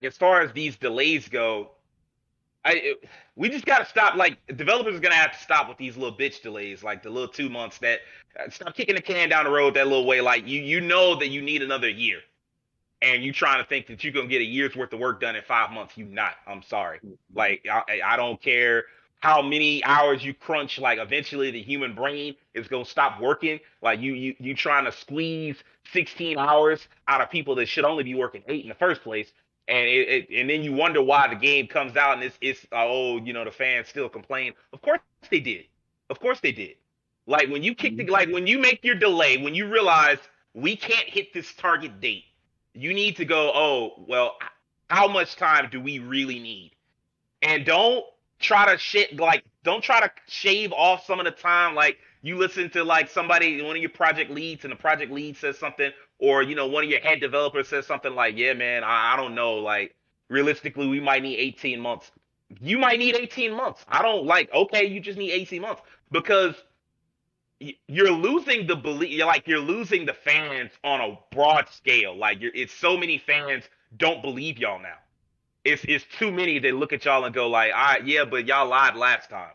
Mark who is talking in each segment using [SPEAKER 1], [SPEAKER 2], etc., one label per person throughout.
[SPEAKER 1] as far as these delays go, we just gotta stop. Like developers are gonna have to stop with these little bitch delays, like the little 2 months. That stop kicking the can down the road that little way. Like you know that you need another year, and you trying to think that you're gonna get a year's worth of work done in 5 months. You not. I'm sorry. Like I don't care how many hours you crunch. Like eventually the human brain is gonna stop working. Like you trying to squeeze 16 hours out of people that should only be working 8 in the first place. And then you wonder why the game comes out and it's oh the fans still complain. Of course they did. Of course they did. Like when you kick the
[SPEAKER 2] Mhm.
[SPEAKER 1] like when you make your delay, when you realize we can't hit this target date, you need to go, oh, well, how much time do we really need? And don't try to shave off some of the time. Like you listen to like somebody, one of your project leads, and the project lead says something, or one of your head developers says something like, yeah, man, I don't know. Like realistically, we might need 18 months. You might need 18 months. I don't like, okay, you just need 18 months because you're losing the belief. You're losing the fans on a broad scale. Like it's so many fans don't believe y'all now. It's too many that look at y'all and go like, all right, yeah, but y'all lied last time,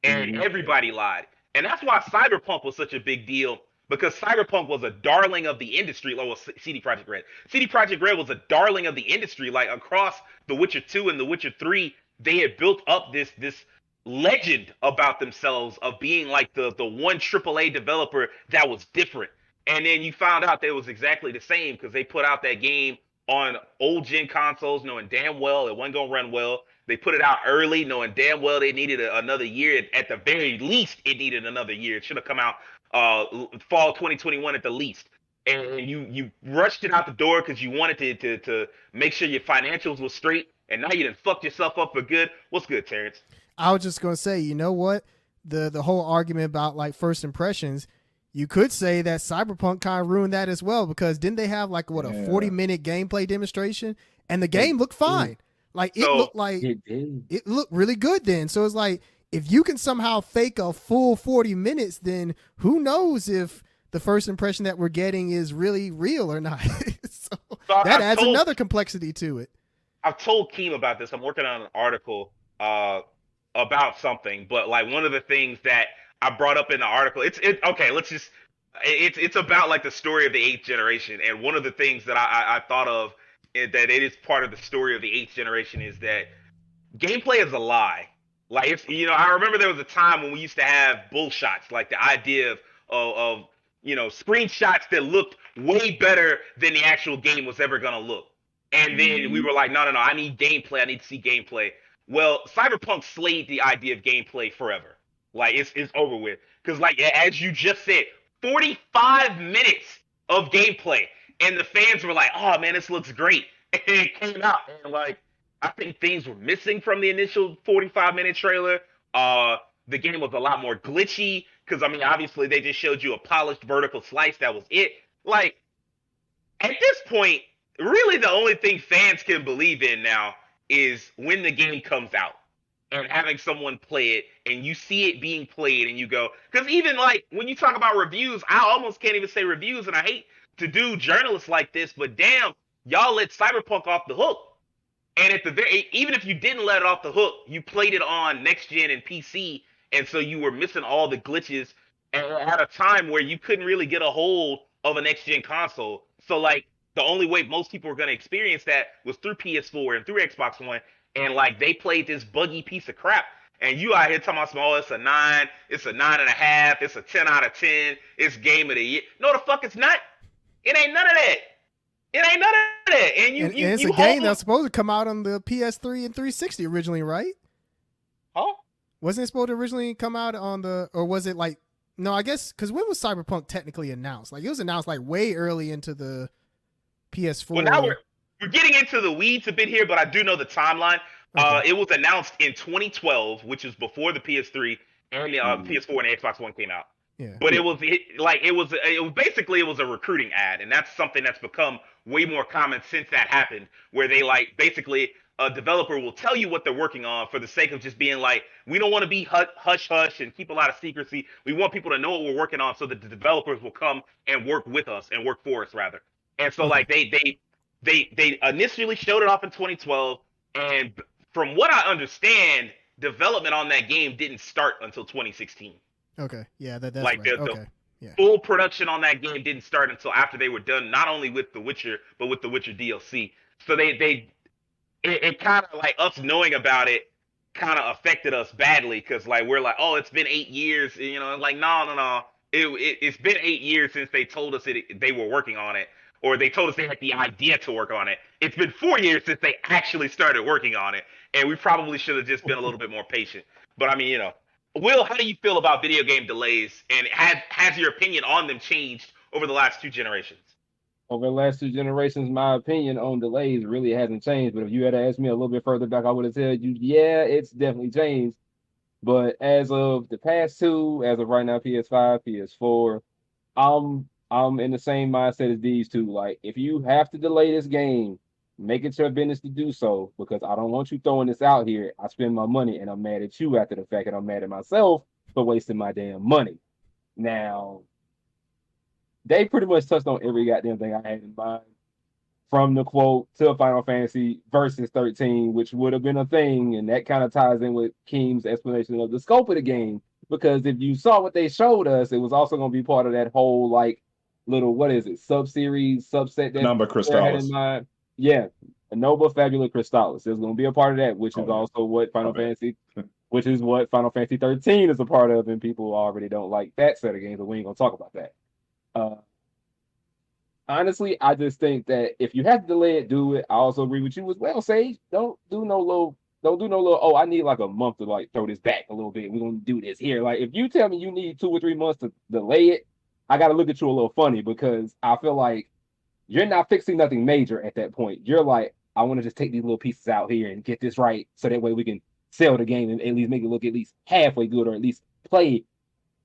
[SPEAKER 1] and
[SPEAKER 2] Mhm.
[SPEAKER 1] everybody lied, and that's why Cyberpunk was such a big deal because Cyberpunk was a darling of the industry. Like, well, CD Projekt Red. CD Projekt Red was a darling of the industry. Like across The Witcher 2 and The Witcher 3, they had built up this legend about themselves of being like the one AAA developer that was different. And then you found out that it was exactly the same because they put out that game on old gen consoles, knowing damn well it wasn't gonna run well. They put it out early, knowing damn well they needed another year. At the very least, it needed another year. It should have come out fall 2021 at the least. And you rushed it out the door because you wanted to make sure your financials were straight. And now you done fucked yourself up for good. What's good, Terrence?
[SPEAKER 3] I was just gonna say, you know what? The whole argument about like first impressions, you could say that Cyberpunk kind of ruined that as well because didn't they have like what a
[SPEAKER 2] Yeah.
[SPEAKER 3] 40-minute gameplay demonstration and the
[SPEAKER 2] It
[SPEAKER 3] game looked
[SPEAKER 2] did.
[SPEAKER 3] fine. Like
[SPEAKER 1] So
[SPEAKER 2] It did.
[SPEAKER 3] it looked really good then. So it's like if you can somehow fake a full 40 minutes, then who knows if the first impression that we're getting is really real or not. So
[SPEAKER 1] so
[SPEAKER 3] that
[SPEAKER 1] I've
[SPEAKER 3] adds
[SPEAKER 1] told
[SPEAKER 3] another complexity to it.
[SPEAKER 1] I've told Keem about this. I'm working on an article about something, but like one of the things that I brought up in the article, okay. Let's just it's about like the story of the eighth generation, and one of the things that I thought of that it is part of the story of the eighth generation is that gameplay is a lie. Like it's I remember there was a time when we used to have bull shots, like the idea of screenshots that looked way better than the actual game was ever gonna look. And then we
[SPEAKER 2] Mhm.
[SPEAKER 1] were like, no, no, no, I need gameplay. I need to see gameplay. Well, Cyberpunk slayed the idea of gameplay forever. Like it's over with. Because like as you just said, 45 minutes of gameplay, and the fans were like, oh man, this looks great. And it came out, and like I think things were missing from the initial 45-minute trailer. Uh, the game was a lot more glitchy because I mean, obviously they just showed you a polished vertical slice. That was it. Like at this point, really the only thing fans can believe in now is when the game comes out and having someone play it and you see it being played and you go because even like when you talk about reviews, I almost can't even say reviews, and I hate to do journalists like this, but damn, y'all let Cyberpunk off the hook. And at the very, even if you didn't let it off the hook, you played it on next gen and PC, and so you were missing all the glitches at a time where you couldn't really get a hold of a next gen console. So like the only way most people were going to experience that was through PS4 and through Xbox One, and like they played this buggy piece of crap. And you out here talking about, oh, it's a 9, it's a 9.5, it's a 10 out of 10, it's game of the year. No, the fuck it's not. It ain't none of that. It ain't none of that. And you
[SPEAKER 3] And
[SPEAKER 1] you
[SPEAKER 3] it's a
[SPEAKER 1] you
[SPEAKER 3] game
[SPEAKER 1] hold
[SPEAKER 3] that's supposed to come out on the PS3 and 360 originally, right?
[SPEAKER 1] huh?
[SPEAKER 3] Wasn't it supposed to originally come out on the, or was it like, no, I guess, because when was Cyberpunk technically announced? Like, it was announced like way early into the
[SPEAKER 1] Well, now
[SPEAKER 3] PS4.
[SPEAKER 1] we're getting into the weeds a bit here, but I do know the timeline.
[SPEAKER 3] Okay.
[SPEAKER 1] It was announced in 2012, which is before the PS3 and the
[SPEAKER 2] Mhm.
[SPEAKER 1] PS4 and the Xbox One came out.
[SPEAKER 3] Yeah.
[SPEAKER 1] But
[SPEAKER 2] Yeah.
[SPEAKER 1] it was basically it was a recruiting ad, and that's something that's become way more common since that happened, where they like basically a developer will tell you what they're working on for the sake of just being like, we don't want to be hush hush and keep a lot of secrecy. We want people to know what we're working on so that the developers will come and work with us and work for us rather. And so
[SPEAKER 3] Okay.
[SPEAKER 1] like they initially showed it off in 2012, and from what I understand, development on that game didn't start until 2016.
[SPEAKER 3] Okay. Yeah, that's
[SPEAKER 1] Like
[SPEAKER 3] right.
[SPEAKER 1] the
[SPEAKER 3] Okay. Yeah.
[SPEAKER 1] full production on that game didn't start until after they were done, not only with The Witcher, but with The Witcher DLC. So it kind of like us knowing about it kind of affected us badly because like we're like, oh, it's been 8 years, you know, like no. It's been 8 years since they told us they were working on it, or they told us they had the idea to work on it. It's been 4 years since they actually started working on it, and we probably should have just been a little bit more patient. But I mean, you know, Will, how do you feel about video game delays, and has your opinion on them changed over the last 2 generations?
[SPEAKER 2] Over the last 2 generations, my opinion on delays really hasn't changed. But if you had asked me a little bit further back, I would have told you, yeah, it's definitely changed. But as of the past two, as of right now, PS5, PS4, I'm in the same mindset as these two. Like, if you have to delay this game, make it your business to do so because I don't want you throwing this out here. I spend my money and I'm mad at you after the fact, and I'm mad at myself for wasting my damn money. Now, they pretty much touched on every goddamn thing I had in mind, from the quote to Final Fantasy versus 13, which would have been a thing, and that kind of ties in with Keem's explanation of the scope of the game. Because if you saw what they showed us, it was also going to be part of that whole like little what is it sub-series subset that
[SPEAKER 4] Number
[SPEAKER 2] they had in
[SPEAKER 4] Crystallis.
[SPEAKER 2] mind. Yeah, Nova Fabula Crystallis. There's going to be a part of that, which is also what Final Fantasy, which is what Final Fantasy 13 is a part of, and people already don't like that set of games, but we ain't gonna talk about that. Uh, Honestly, I just think that if you have to delay it, do it. I also agree with you as well, Sage. Don't do no little. Oh, I need like a month to like throw this back a little bit. We're gonna do this here. Like if you tell me you need 2 or 3 months to delay it, I gotta look at you a little funny because I feel like you're not fixing nothing major at that point. You're like, I want to just take these little pieces out here and get this right, so that way we can sell the game and at least make it look at least halfway good, or at least play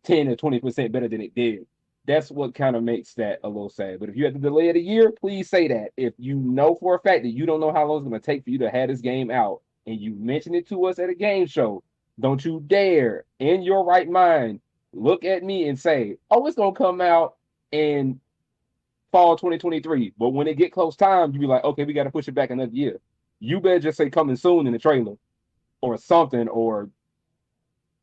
[SPEAKER 2] 10 or 20% better than it did. That's what kind of makes that a little sad. But if you have to delay it a year, please say that. If you know for a fact that you don't know how long it's going to take for you to have this game out, and you mention it to us at a game show, don't you dare, in your right mind, look at me and say, "Oh, it's going to come out in fall 2023." But when it get close time, you be like, "Okay, we got to push it back another year." You better just say "coming soon" in the trailer, or something, or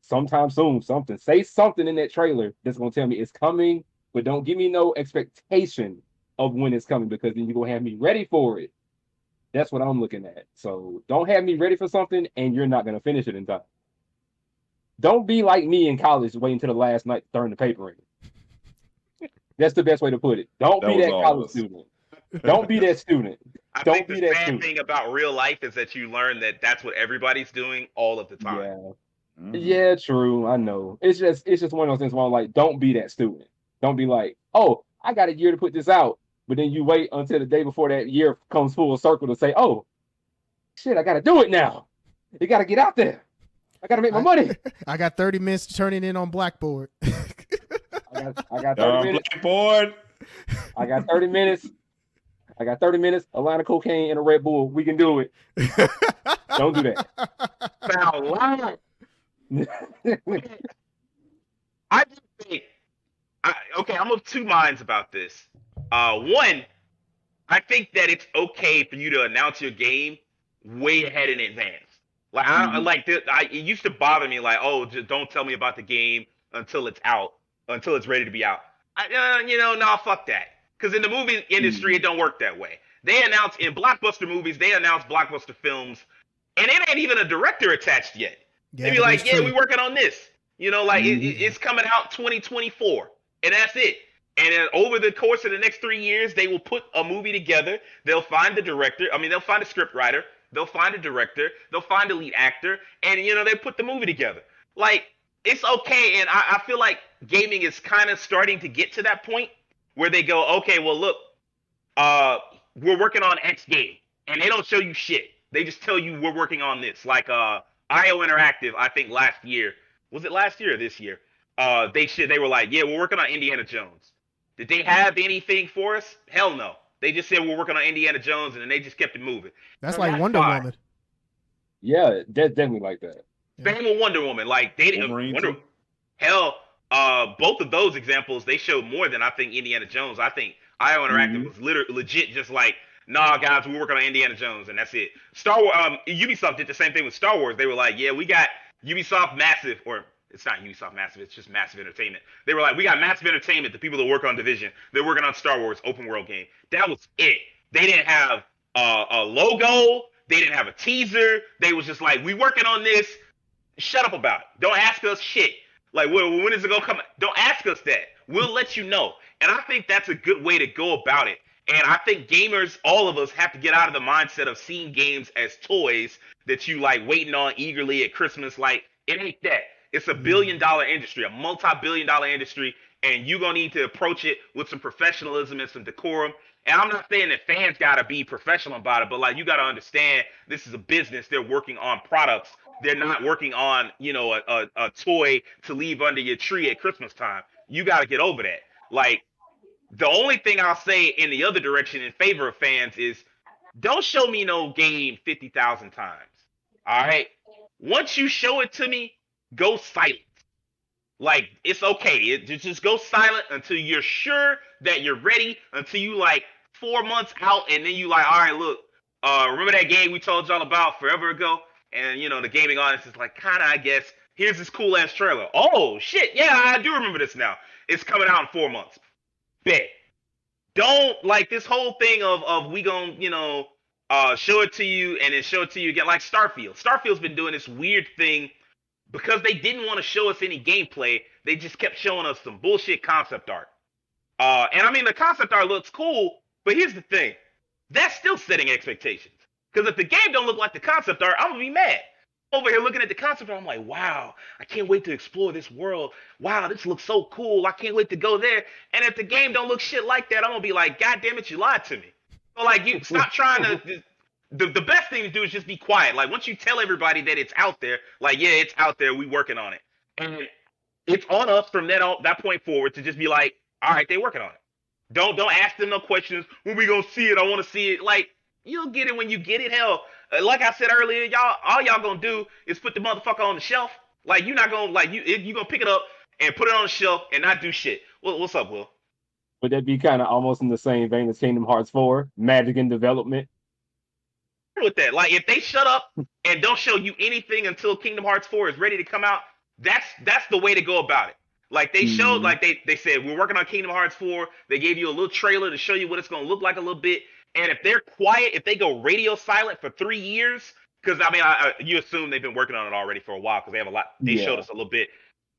[SPEAKER 2] sometime soon, something. Say something in that trailer that's gonna tell me it's coming, but don't give me no expectation of when it's coming, because then you're gonna have me ready for it. That's what I'm looking at. So don't have me ready for something and you're not gonna finish it in time. Don't be like me in college waiting till the last night to turn the paper in. That's the best way to put it. Don't be that college student. Don't be that student.
[SPEAKER 1] I
[SPEAKER 2] Don't
[SPEAKER 1] think
[SPEAKER 2] be
[SPEAKER 1] the
[SPEAKER 2] that
[SPEAKER 1] sad
[SPEAKER 2] student.
[SPEAKER 1] thing about real life is that you learn that that's what everybody's doing all of the time.
[SPEAKER 2] Yeah.
[SPEAKER 4] Mhm.
[SPEAKER 2] Yeah, true. I know. It's just one of those things where I'm like, don't be that student. Don't be like, oh, I got a year to put this out, but then you wait until the day before that year comes full circle to say, oh, shit, I got to do it now. You got to get out there. I got to make my money.
[SPEAKER 3] I got 30 minutes to turn it in on Blackboard.
[SPEAKER 2] I got 30 minutes.
[SPEAKER 4] Blackboard.
[SPEAKER 2] I got 30 minutes. I got 30 minutes, a line of cocaine, and a Red Bull. We can do it. Don't do that.
[SPEAKER 1] Sound loud. I just think, okay, I'm of two minds about this. One, I think that it's okay for you to announce your game way ahead in advance. Like I like this, it used to bother me, like, oh, just don't tell me about the game until it's out, until it's ready to be out. Nah, fuck that. Because in the movie industry, it don't work that way. They announce in blockbuster movies, they announce blockbuster films, and it ain't even a director attached yet.
[SPEAKER 3] Yeah,
[SPEAKER 1] They be like, yeah,
[SPEAKER 3] true.
[SPEAKER 1] we working on this. Like it's coming out 2024, and that's it. And then over the course of the next 3 years, they will put a movie together. They'll find the director. I mean, they'll find a script writer. They'll find a director. They'll find a lead actor, and they put the movie together. Like it's okay, and I feel like gaming is kind of starting to get to that point where they go, okay, well look, we're working on X game, and they don't show you shit. They just tell you we're working on this. Like IO Interactive, I think last year, was it last year or this year? They were like, yeah, we're working on Indiana Jones. Did they have anything for us? Hell no. They just said we're working on Indiana Jones, and then they just kept it moving.
[SPEAKER 3] That's
[SPEAKER 1] So
[SPEAKER 3] like Wonder
[SPEAKER 1] fine.
[SPEAKER 3] Woman.
[SPEAKER 2] Yeah, that's definitely like that.
[SPEAKER 1] Same with Wonder Woman. Like they didn't.
[SPEAKER 4] Wolverine too?
[SPEAKER 1] Hell, both of those examples they showed more than I think Indiana Jones. I think IO Interactive was legit just like Nah, guys, we're working on Indiana Jones, and that's it. Star Wars, Ubisoft did the same thing with Star Wars. They were like, yeah, we got Ubisoft Massive, or it's not Ubisoft Massive, it's just Massive Entertainment. They were like, we got Massive Entertainment, the people that work on Division. They're working on Star Wars open world game. That was it. They didn't have a logo. They didn't have a teaser. They was just like, we working on this. Shut up about it. Don't ask us shit. Like, when is it gonna come? Don't ask us that. We'll let you know. And I think that's a good way to go about it. And I think gamers, all of us, have to get out of the mindset of seeing games as toys that you like waiting on eagerly at Christmas. Like, it ain't that. It's a billion-dollar industry, a multi-billion-dollar industry, and you're gonna need to approach it with some professionalism and some decorum. And I'm not saying that fans gotta be professional about it, but like you gotta understand this is a business. They're working on products. They're not working on, a toy to leave under your tree at Christmas time. You gotta get over that. Like, the only thing I'll say in the other direction in favor of fans is don't show me no game 50,000 times. All right? Once you show it to me, go silent. Like, it's okay. Just go silent until you're sure that you're ready, until you like 4 months out, and then you like, all right, look, remember that game we told y'all about forever ago? And, the gaming audience is like, kind of, I guess, here's this cool ass trailer. Oh, shit. Yeah, I do remember this now. It's coming out in 4 months. Bet. Don't like this whole thing of we gonna show it to you and then show it to you again, like Starfield. Starfield's been doing this weird thing because they didn't want to show us any gameplay. They just kept showing us some bullshit concept art. And I mean the concept art looks cool, but here's the thing: that's still setting expectations. Because if the game don't look like the concept art, I'm gonna be mad. Over here looking at the concept art, I'm like, wow, I can't wait to explore this world. Wow, this looks so cool. I can't wait to go there. And if the game don't look shit like that, I'm gonna be like, God damn it, you lied to me. So like, you stop trying to. The best thing to do is just be quiet. Like once you tell everybody that it's out there, like yeah, it's out there. We working on it, and it's on us from that point forward to just be like, all right, they working on it. Don't ask them no questions. When we gonna see it? I want to see it. Like you'll get it when you get it. Hell. Like I said earlier, all y'all gonna do is put the motherfucker on the shelf. Like you're not gonna you gonna pick it up and put it on the shelf and not do shit. What's up, Will?
[SPEAKER 2] Would that be kind of almost in the same vein as Kingdom Hearts 4, Magic in development?
[SPEAKER 1] With that, like if they shut up and don't show you anything until Kingdom Hearts 4 is ready to come out, that's the way to go about it. Like they showed, like they said, we're working on Kingdom Hearts 4. They gave you a little trailer to show you what it's gonna look like a little bit. And if they're quiet, if they go radio silent for 3 years, because I mean, you assume they've been working on it already for a while because they have a lot. They showed us a little bit.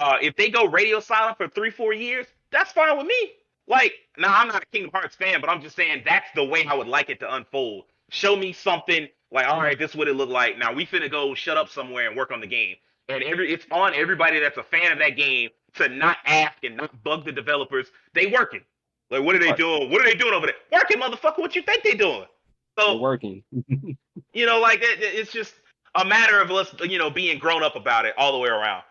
[SPEAKER 1] If they go radio silent for 3-4 years, that's fine with me. Like, now I'm not a Kingdom Hearts fan, but I'm just saying that's the way I would like it to unfold. Show me something like, all right, this is what it looked like. Now we finna go shut up somewhere and work on the game. And it's on everybody that's a fan of that game to not ask and not bug the developers. They working. Like, what are they doing? What are they doing over there? Working, motherfucker. What you think they doing? So
[SPEAKER 2] they're working.
[SPEAKER 1] Like it's just a matter of us, being grown up about it all the way around.